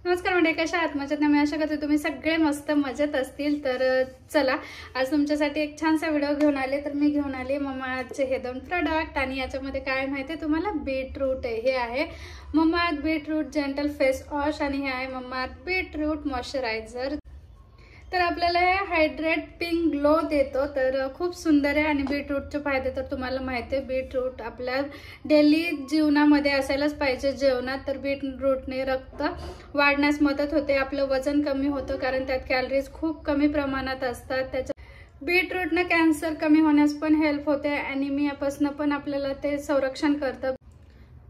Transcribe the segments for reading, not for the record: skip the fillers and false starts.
नमस्कार मंडळी, कशा आहात? मजेत ना? मी आशा करते तुम्ही सगळे मस्त मजेत असतील। तर चला, आज तुमच्यासाठी एक छानसा व्हिडिओ घेऊन आले। तर मी घेऊन आले ममाअर्थचे हे दोन प्रोडक्ट आणि याच्यामध्ये काय माहिती आहे तुम्हाला, बीटरूट आहे। हे आहे Mamaearth beetroot gentle face wash आणि हे आहे ममाअर्थ बीटरूट मॉइश्चरायझर। तर आपल्याला हे हायड्रेट पिंक ग्लो देतो, तर खूप सुंदर आहे। आणि बीटरूटचे फायदे तर तुम्हाला माहिती आहे, बीटरूट आपल्या डेली जीवनामध्ये असायलाच पाहिजे जेवणात। तर बीटरूटने रक्त वाढण्यास मदत होते, आपलं वजन कमी होतं, कारण त्यात कॅलरीज खूप कमी प्रमाणात असतात। त्याच्या बीटरूटने कॅन्सर कमी होण्यास पण हेल्प होते, ॲनिमियापासून पण आपल्याला ते संरक्षण करतं।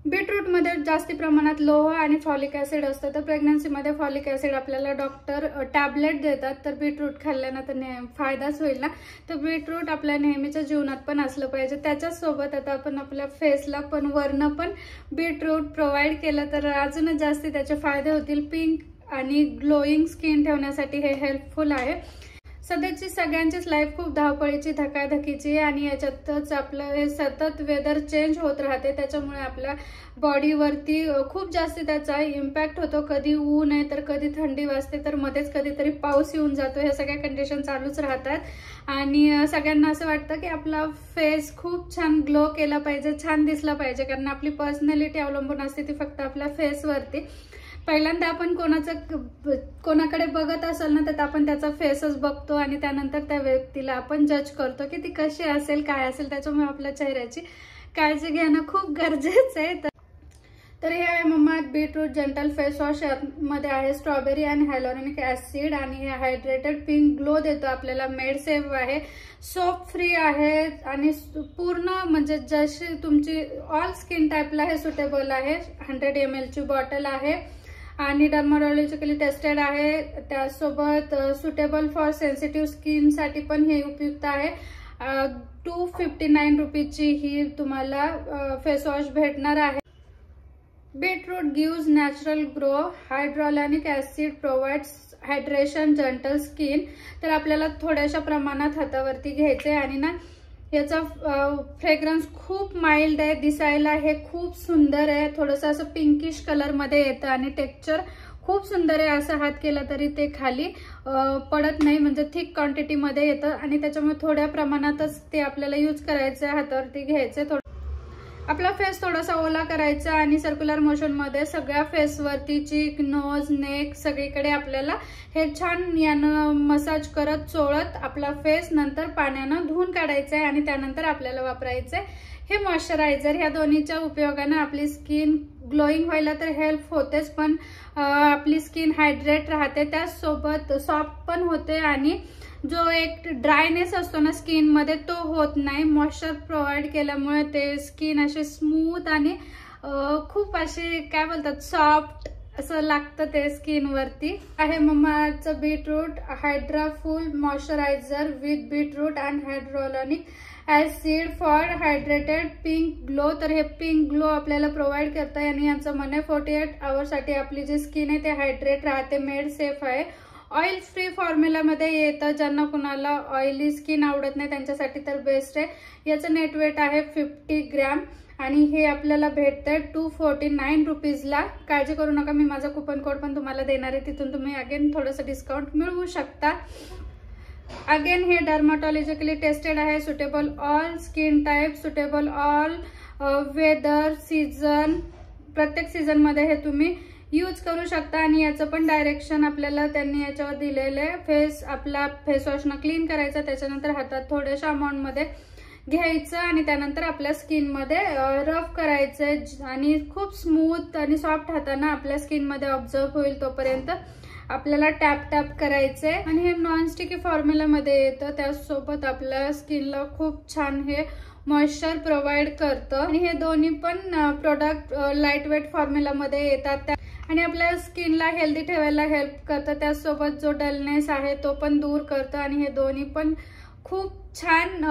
बीटरूट मध्ये जास्ती प्रमाणात लोह आणि फॉलिक ऍसिड असतं। तर प्रेग्नन्सी मध्ये फॉलिक ऍसिड आपल्याला डॉक्टर टॅबलेट देतात, तर बीटरूट खाल्ल्यानं तर फायदाच होईल ना। तर बीटरूट आपल्या नेहमीच्या जीवनात पण असलं पाहिजे। त्याच्याच सोबत आता आपण आपल्या फेसला पण वरनं पण बीटरूट प्रोव्हाइड केलं तर अजूनच जास्ती त्याचे फायदे होतील। पिंक आणि ग्लोईंग स्किन ठेवण्यासाठी हे हेल्पफुल आहे। सध्याची सगळ्यांचीच लाईफ खूप धावपळीची धकाधकीची आहे आणि याच्यातच आपलं हे सतत वेदर चेंज होत राहते, त्याच्यामुळे आपल्या बॉडीवरती खूप जास्त त्याचा इम्पॅक्ट होतो। कधी ऊन आहे तर कधी थंडी वाजते, तर मध्येच कधीतरी पाऊस येऊन जातो। हे सगळ्या कंडिशन चालूच राहतात आणि सगळ्यांना असं वाटतं की आपला फेस खूप छान ग्लो केला पाहिजे, छान दिसला पाहिजे, कारण आपली पर्सनॅलिटी अवलंबून असते ती फक्त आपल्या फेसवरती। पहिल्यांदा आपण कोणाकडे बघत असेल ना, तर आपण त्याचा फेसच बघतो आणि त्यानंतर त्या व्यक्तीला आपण जज करतो की ती कशी असेल, काय असेल। त्याच्यामुळे आपल्या चेहऱ्याची काळजी घेणं खूप गरजेचं आहे। तर हे आहे Mamaearth beetroot gentle face wash. यामध्ये आहे स्ट्रॉबेरी आणि हायलोरॉनिक ऍसिड आणि हे हायड्रेटेड पिंक ग्लो देतो आपल्याला। मेड सेफ आहे, सोप फ्री आहे आणि पूर्ण म्हणजे जशी तुमची ऑल स्किन टाईपला हे सुटेबल आहे। 100 ml ची बॉटल आहे आणि डर्मॅटॉलॉजिकली टेस्टेड आहे। त्यासोबत सुटेबल फॉर सेन्सिटिव्ह स्किन साठी पण हे उपयुक्त आहे। 259 रुपीची ही तुम्हाला फेस वॉश भेटणार आहे। Beetroot gives natural grow, hyaluronic acid provides hydration gentle skin. तर आपल्याला थोड्याशा प्रमाणात हातावरती घ्यायचे आणि ना याचा फ्रेग्रन्स खूप माइल्ड आहे, दिसायला हे खूप सुंदर आहे। थोडंसं असं पिंकिश कलर मध्ये येतं आणि टेक्स्चर खूप सुंदर आहे। असं हात केला तरी ते खाली पडत नाही, म्हणजे थिक क्वांटिटी मध्ये येतं आणि त्याच्यामुळे थोड्या प्रमाणातच ते आपल्याला यूज करायचं, हातावरती घ्यायचं। आपला फेस थोडासा ओला करायचा आणि सर्क्युलर मोशन मध्ये सगळ्या फेसवरती चीक, नोज, नेक सगळीकडे आपल्याला हे छान यानं मसाज करत चोळत आपला फेस नंतर पाण्यानं धुवून काढायचं आहे आणि त्यानंतर आपल्याला वापरायचंय हे मॉइश्चरायझर। ह्या दोन्हीच्या उपयोगाने आपली स्किन ग्लोईंग व्हायला तर हेल्प होतेच, पण आपली स्किन हायड्रेट राहते, त्याचसोबत सॉफ्ट पण होते आणि जो एक ड्रायनेस असतो ना स्किन मध्ये तो होत नाही। मॉइश्चर प्रोव्हाइड केल्यामुळे ते स्किन अशी स्मूथ आणि खूप अशी काय बोलतात सॉफ्ट असं लागतं ते स्किन वरती। आहे ममाअर्थचं beetroot hydra full moisturiser with beetroot and hyaluronic acid for hydrated pink glow. तर हे पिंक ग्लो आपल्याला प्रोव्हाइड करतं आणि यांचं म्हणे 48 आवर्ससाठी आपली जी स्किन आहे ते हायड्रेट राहते। मेड सेफ आहे, ऑइल फ्री फॉर्म्युलामध्ये येतं। ज्यांना कुणाला ऑइली स्किन आवडत नाही त्यांच्यासाठी तर बेस्ट आहे। याचं नेट वेट आहे 50 ग्रॅम आणि हे आपल्याला भेटतंय 249 रुपीजला। काळजी करू नका, मी माझा कुपन कोड पण तुम्हाला देणार आहे, तिथून तुम्ही अगेन थोडंसं डिस्काउंट मिळवू शकता। अगेन हे डर्मॅटॉलॉजिकली टेस्टेड आहे, suitable all skin type, suitable all weather season, प्रत्येक सीझन मध्ये हे तुम्ही यूज करू शकता। आणि याचं पण डायरेक्शन आपल्याला त्यांनी याच्यावर दिलेलं आहे। आपला फेस वॉशनं क्लीन करायचा, त्याच्यानंतर हातात थोड्याशा अमाऊंट मध्ये घ्यायचं आणि त्यानंतर आपल्या स्किन मध्ये रफ करायचं आणि खूप स्मूथ आणि सॉफ्ट हाताने आपल्या स्किन मध्ये ऑब्झर्व होईल तोपर्यंत आपल्याला टॅप करायचंय। आणि हे नॉन स्टिकी फॉर्म्युला मध्ये येतं, त्यासोबत आपल्या स्किनला खूप छान हे मॉइश्चर प्रोव्हाइड करतं आणि हे दोन्ही पण प्रोडक्ट लाईट वेट फॉर्म्युला मध्ये येतात आणि आपल्या स्किनला हेल्दी ठेवायला हेल्प करतं। त्यासोबत जो डलनेस आहे तो पण दूर करतं आणि हे दोन्ही पण खूप छान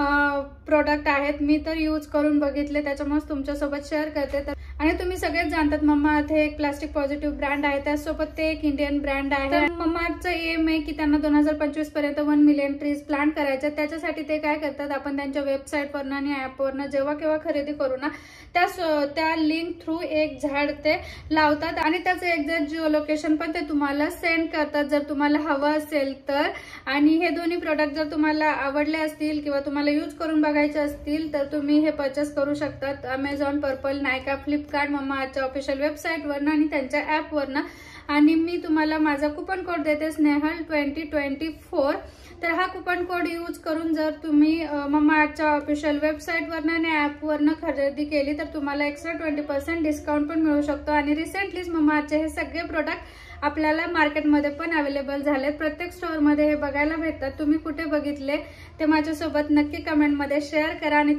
प्रोडक्ट आहेत। मी तर यूज करून बघितले, त्याच्यामुळे तुमच्यासोबत शेअर करते। तर आणि तुम्ही सगळेच जाणतात मम्माअर्थ हे एक प्लास्टिक पॉझिटिव्ह ब्रँड आहे, त्याचसोबत ते एक इंडियन ब्रँड आहे. तर मम्माअर्थचं एम आहे की त्यांना 2025 पर्यंत 1 मिलियन ट्रीज प्लांट करायचे. त्याच्यासाठी ते काय करतात, आपण त्यांच्या वेबसाईटवरनं आणि ऍपवरनं जेव्हा केव्हा खरेदी करू ना त्या लिंक थ्रू एक झाड ते लावतात आणि त्याचं एक्झॅक्ट जिओ लोकेशन पण ते तुम्हाला सेंड करतात जर तुम्हाला हवं असेल तर. आणि हे दोन्ही प्रोडक्ट जर तुम्हाला आवडले असतील किंवा तुम्हाला यूज करून बघायचे असतील तर तुम्ही हे परचेस करू शकतात अमेझॉन, पर्पल, नायका, फ्लिपकार्ट, मम्माअर्थच्या ऑफिशियल वेबसाईटवरनं आणि त्यांच्या ऍपवरनं. आणि मी तुम्हाला माझा कुपन कोड देते स्नेहल 2024. तर हा कुपन कोड यूज करून जर तुम्ही मम्माअर्थच्या ऑफिशियल वेबसाईटवरनं आणि ऍपवरनं खरेदी केली तर तुम्हाला एक्स्ट्रा 20% डिस्काउंट पण मिळू शकतो. आणि रिसेंटलीच मम्माअर्थचे हे सगळे प्रोडक्ट आपल्याला मार्केटमध्ये पण अवेलेबल झालेत. प्रत्येक स्टोअरमध्ये हे बघायला भेटतात. तुम्ही कुठे बघितले ते माझ्यासोबत नक्की कमेंटमध्ये शेअर करा. आणि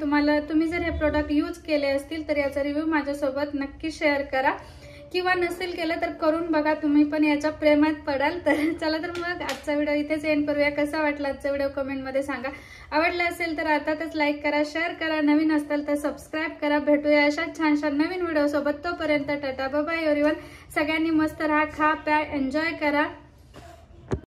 तुम्ही जर हे प्रोडक्ट यूज केले असतील तर याचा रिव्ह्यू माझ्यासोबत नक्की शेअर करा, किंवा नसेल केलं तर करून बघा, तुम्ही पण याच्या प्रेमात पडाल. तर चला तर मग आजचा व्हिडिओ इथेच एंड करूया. कसा वाटला आजचा व्हिडिओ कमेंटमध्ये सांगा. आवडला असेल तर अर्थातच लाईक करा, शेअर करा, नवीन असाल तर सबस्क्राईब करा. भेटूया अशा छानशा नवीन व्हिडिओ सोबत. तोपर्यंत टाटा बाय बाय एव्हरीवन. सगळ्यांनी मस्त राहा, खा, प्या, एन्जॉय करा.